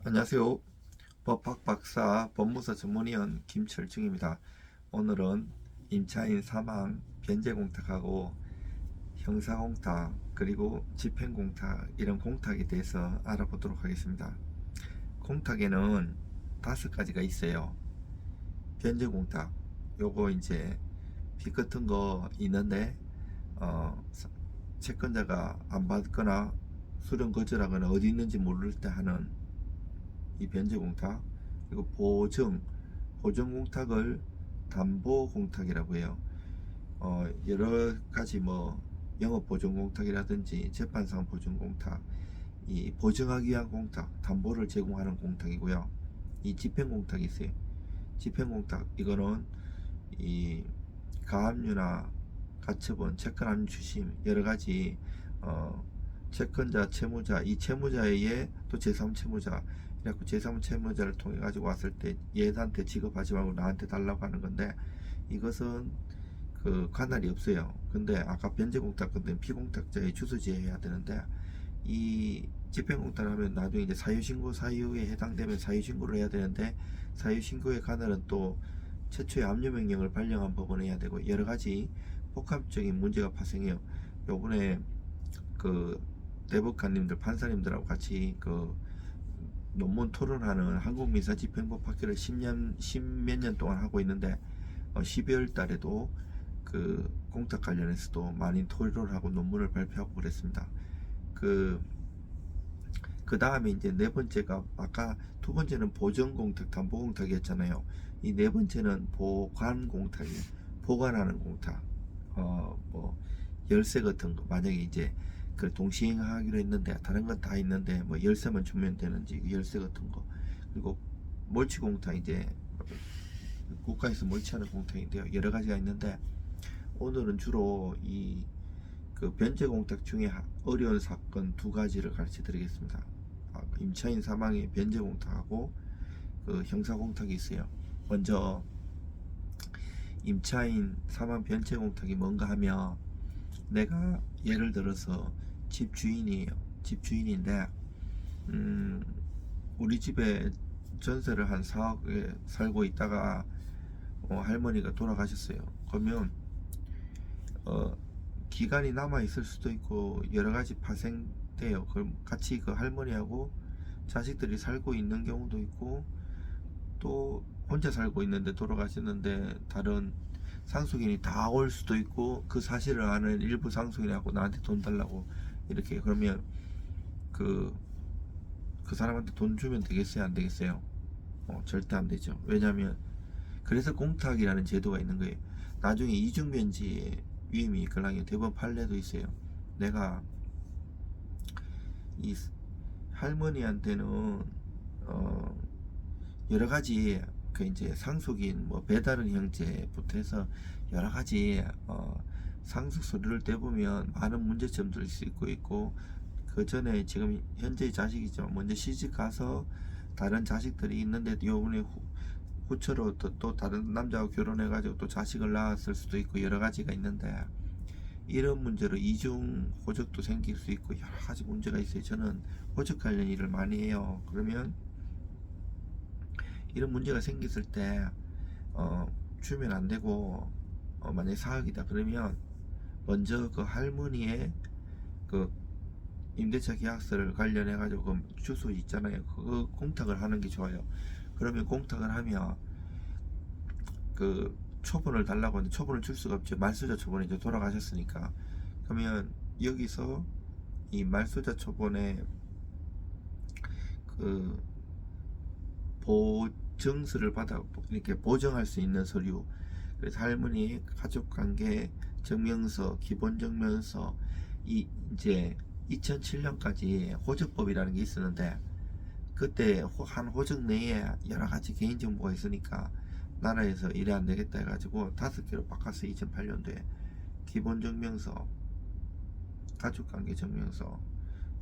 안녕하세요. 법학 박사 법무사 전문위원 김철중입니다. 오늘은 임차인 사망, 변제공탁하고 형사공탁 그리고 집행공탁 이런 공탁에 대해서 알아보도록 하겠습니다. 공탁에는 5가지가 있어요. 변제공탁 요거 이제 빚 같은 거 있는데 채권자가 안 받거나 수령 거절하거나 어디 있는지 모를 때 하는 이 변제공탁, 그리고 보증공탁을 담보공탁이라고 해요. 여러 가지 뭐 영업보증공탁이라든지 재판상 보증공탁, 이 보증하기 위한 공탁, 담보를 제공하는 공탁이고요. 이 집행공탁이 있어요. 집행공탁 이거는 이 가압류나 가처분, 채권압류 추심 여러 가지 채권자, 채무자, 이 채무자의 또 제3채무자, 그래갖고 제3채무자를 통해 가지고 왔을 때 얘한테 지급하지 말고 나한테 달라고 하는 건데, 이것은 그 관할이 없어요. 근데 아까 변제공탁 건데 피공탁자의 주소지에 해야 되는데, 이 집행공탁을 하면 나중에 이제 사유신고 사유에 해당되면 사유신고를 해야 되는데, 사유신고의 관할은 또 최초의 압류명령을 발령한 법원에 해야 되고 여러 가지 복합적인 문제가 발생해요. 요번에 그 대법관님들, 판사님들하고 같이 그 논문 토론하는 한국민사집행법 학회를 10몇 년 동안 하고 있는데 12월 달에도 그 공탁 관련해서도 많이 토론을 하고 논문을 발표하고 그랬습니다. 그 다음에 이제 네 번째가, 아까 두 번째는 보전공탁, 담보공탁이었잖아요. 이 네 번째는 보관공탁이에요. 보관하는 공탁. 뭐 열쇠 같은 거, 만약에 이제 그 동시행하기로 했는데 다른 건 다 있는데 뭐 열쇠만 주면 되는지 열쇠 같은 거. 그리고 몰취공탁, 이제 국가에서 몰취하는 공탁인데요. 여러 가지가 있는데 오늘은 주로 이 그 변제공탁 중에 어려운 사건 2가지를 가르쳐 드리겠습니다. 임차인 사망의 변제공탁하고 그 형사공탁이 있어요. 먼저 임차인 사망 변제공탁이 뭔가 하면, 내가 예를 들어서 집주인이에요. 집주인인데 우리 집에 전세를 한 4억에 살고 있다가 할머니가 돌아가셨어요. 그러면 기간이 남아 있을 수도 있고 여러 가지 파생돼요. 그럼 같이 그 할머니하고 자식들이 살고 있는 경우도 있고, 또 혼자 살고 있는데 돌아가셨는데 다른 상속인이 다 올 수도 있고, 그 사실을 아는 일부 상속인하고 나한테 돈 달라고 이렇게. 그러면 그 사람한테 돈 주면 되겠어요, 안 되겠어요? 절대 안 되죠. 왜냐하면 그래서 공탁이라는 제도가 있는 거예요. 나중에 이중변제의 위임이 있거나 대법원 판례도 있어요. 내가 이 할머니한테는 여러 가지 그 이제 상속인 뭐 배다른 형제부터 해서 여러 가지 상속 서류를 떼보면 많은 문제점들이 있고, 그 전에 지금 현재 자식이죠. 먼저 시집 가서 다른 자식들이 있는데 요번에 후처로 또 다른 남자하고 결혼해가지고 또 자식을 낳았을 수도 있고 여러 가지가 있는데, 이런 문제로 이중 호적도 생길 수 있고 여러 가지 문제가 있어요. 저는 호적 관련 일을 많이 해요. 그러면 이런 문제가 생겼을 때 주면 안 되고, 만약에 4억이다 그러면 먼저 그 할머니의 그 임대차 계약서를 관련해 가지고 그 주소 있잖아요. 그거 공탁을 하는 게 좋아요. 그러면 공탁을 하면 그 초본을 달라고 하는데 초본을 줄 수가 없죠. 말소자 초본이 이제 돌아가셨으니까. 그러면 여기서 이 말소자 초본에 그 보증서를 받아 이렇게 보정할 수 있는 서류, 그래서 할머니 가족관계 증명서, 기본증명서, 이 이제 2007년까지 호적법이라는 게 있었는데, 그때 한 호적 내에 여러 가지 개인정보가 있으니까 나라에서 이래 안 되겠다 해가지고 5개로 바꿨어. 2008년도에 기본증명서, 가족관계 증명서,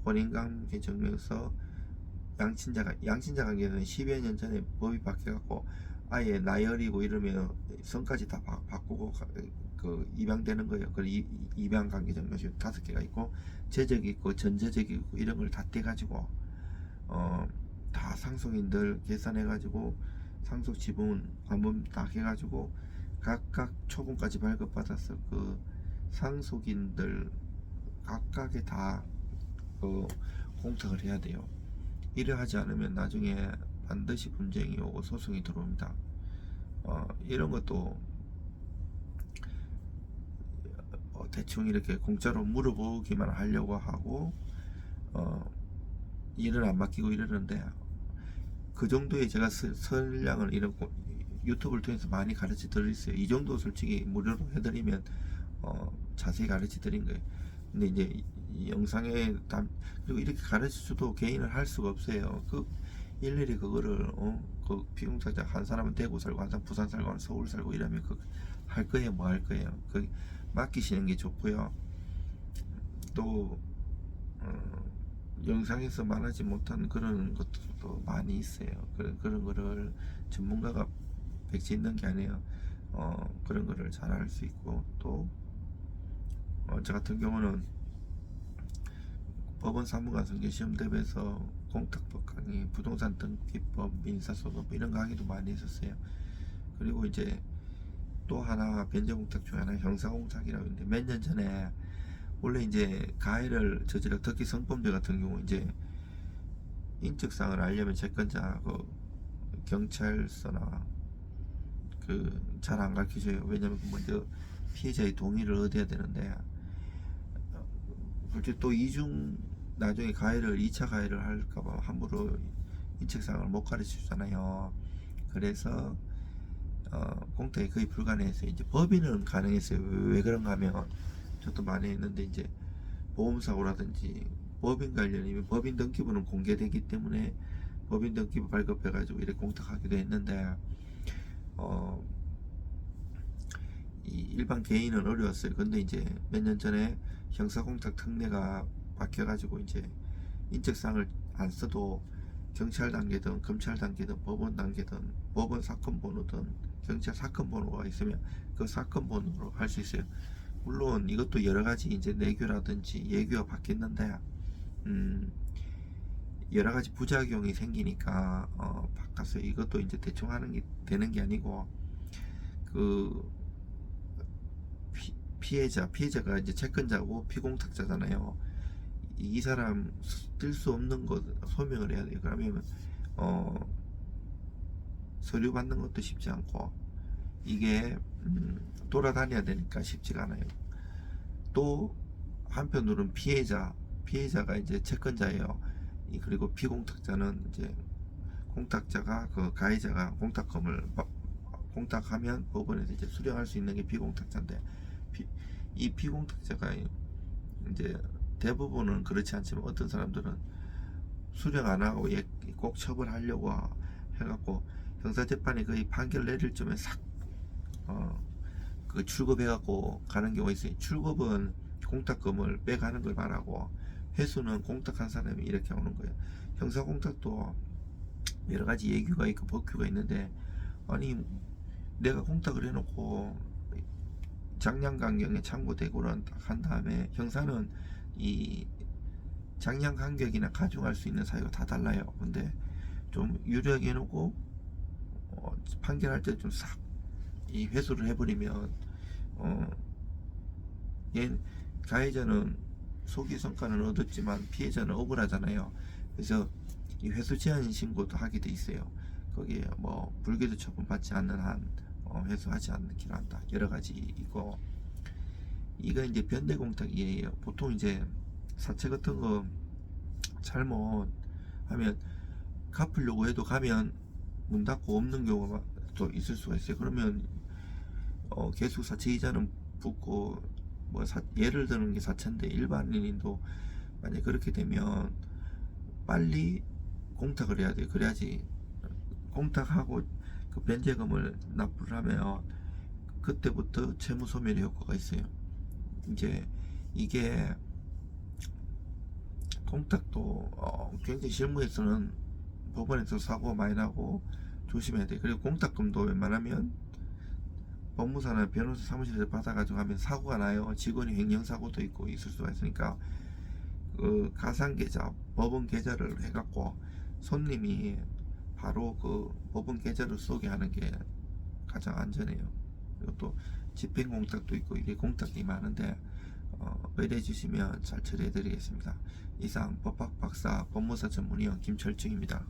혼인관계 증명서, 양친자 관계는 10여 년 전에 법이 바뀌어갖고 아예 나열이고 이러면 성까지 다 바꾸고 그 입양되는 거예요. 그 입양 관계 증명서 5개가 있고, 재적이 있고 전재적이 있고 이런 걸 다 떼가지고 다 상속인들 계산해가지고 상속 지분 한번 딱 해가지고 각각 초분까지 발급받아서 그 상속인들 각각에 다 공탁을 해야 돼요. 이래 하지 않으면 나중에 반드시 분쟁이 오고 소송이 들어옵니다. 이런 것도 대충 이렇게 공짜로 물어보기만 하려고 하고 일을 안 맡기고 이러는데, 그 정도의 제가 선량을 이런 유튜브를 통해서 많이 가르쳐 드렸어요. 이 정도 솔직히 무료로 해드리면 자세히 가르쳐 드린 거예요. 근데 이제 이 영상에 그리고 이렇게 가르쳐줘도 개인을 할 수가 없어요. 그 일일이 그거를 그 비공사자 한 사람은 대구 살고 한 사람 부산 살고 한 사람 서울 살고 이러면 그 할 거예요, 뭐 할 거예요. 그 맡기시는 게 좋고요. 또 영상에서 말하지 못한 그런 것들도 많이 있어요. 그런 거를 전문가가 백지 있는 게 아니에요. 그런 거를 잘 알 수 있고, 또 저 같은 경우는 법원 사무관 선교 시험 대비해서 공탁법 강의, 부동산 등기법, 민사소송 이런 강의도 많이 했었어요. 그리고 이제 또 하나 변제공탁 중에 하나 형사공탁이라고 있는데, 몇 년 전에 원래 이제 가해를 저지르, 특히 성범죄 같은 경우 이제 인적사항을 알려면 채권자 그 경찰서나 그 잘 안 가르쳐줘요. 왜냐면 먼저 피해자의 동의를 얻어야 되는데, 솔직히 또 이중 나중에 가해를 2차 가해를 할까봐 함부로 인적사항을 못 가르쳐주잖아요. 그래서 공탁이 거의 불가능해서 이제 법인은 가능했어요. 왜 그런가 하면 저도 많이 했는데, 이제 보험사고라든지 법인 관련이면 법인 등기부는 공개되기 때문에 법인 등기부 발급해가지고 이렇게 공탁하기도 했는데, 이 일반 개인은 어려웠어요. 근데 이제 몇 년 전에 형사공탁 특례가 바뀌어가지고 이제 인적사항을 안 써도 경찰 단계든 검찰 단계든 법원 단계든 법원 사건 번호든 경찰 사건 번호가 있으면 그 사건 번호로 할 수 있어요. 물론 이것도 여러 가지 이제 내규라든지 예규가 바뀌었는데 여러 가지 부작용이 생기니까 바꿔서 이것도 이제 대충 하는 게 되는 게 아니고, 그 피해자가 이제 채권자고 피공탁자잖아요. 이 사람 뜰 수 없는 것 소명을 해야 돼요. 그러면 서류 받는 것도 쉽지 않고, 이게 돌아다녀야 되니까 쉽지가 않아요. 또 한편으로는 피해자가 이제 채권자예요. 그리고 피공탁자는 이제 공탁자가 그 가해자가 공탁하면 법원에서 이제 수령할 수 있는 게 피공탁자인데, 이 피공탁자가 이제 대부분은 그렇지 않지만 어떤 사람들은 수령 안 하고 꼭 처벌하려고 해갖고 형사재판이 거의 판결 내릴 쯤에 그 출급해갖고 가는 경우가 있어요. 출급은 공탁금을 빼가는 걸 말하고, 회수는 공탁한 사람이 이렇게 오는 거예요. 형사공탁도 여러 가지 예규가 있고 법규가 있는데, 아니 내가 공탁을 해놓고 장량간격에 창고대고를 한 다음에, 형사는 이 장량간격이나 가중할 수 있는 사유가 다 달라요. 근데 좀 유리하게 해놓고 판결할 때 좀 싹 이 회수를 해버리면 가해자는 소기 성과는 얻었지만 피해자는 억울하잖아요. 그래서 이 회수 제한 신고도 하게 돼 있어요. 거기에 뭐 불기소 처분 받지 않는 한 회수하지 않기로 한다. 여러 가지 있고, 이거 이제 변대공탁이에요. 보통 이제 사채 같은 거 잘못하면 갚으려고 해도 가면 문 닫고 없는 경우가 또 있을 수가 있어요. 그러면 계속 사채 이자는 붙고, 뭐 예를 드는 게 사채인데 일반인도 만약 그렇게 되면 빨리 공탁을 해야 돼요. 그래야지 공탁하고 그 변제금을 납부를 하면 그때부터 채무 소멸의 효과가 있어요. 이제 이게 공탁도 굉장히 실무에서는 법원에서 사고가 많이 나고 조심해야 돼. 그리고 공탁금도 웬만하면 법무사나 변호사 사무실에서 받아가지고 하면 사고가 나요. 직원이 횡령사고도 있고 있을 수가 있으니까 그 가상계좌, 법원 계좌를 해갖고 손님이 바로 그 법원 계좌로 쏘게 하는 게 가장 안전해요. 그리고 또 집행공탁도 있고 이게 공탁이 많은데 의뢰해 주시면 잘 처리해 드리겠습니다. 이상 법학 박사 법무사 전문의원 김철중입니다.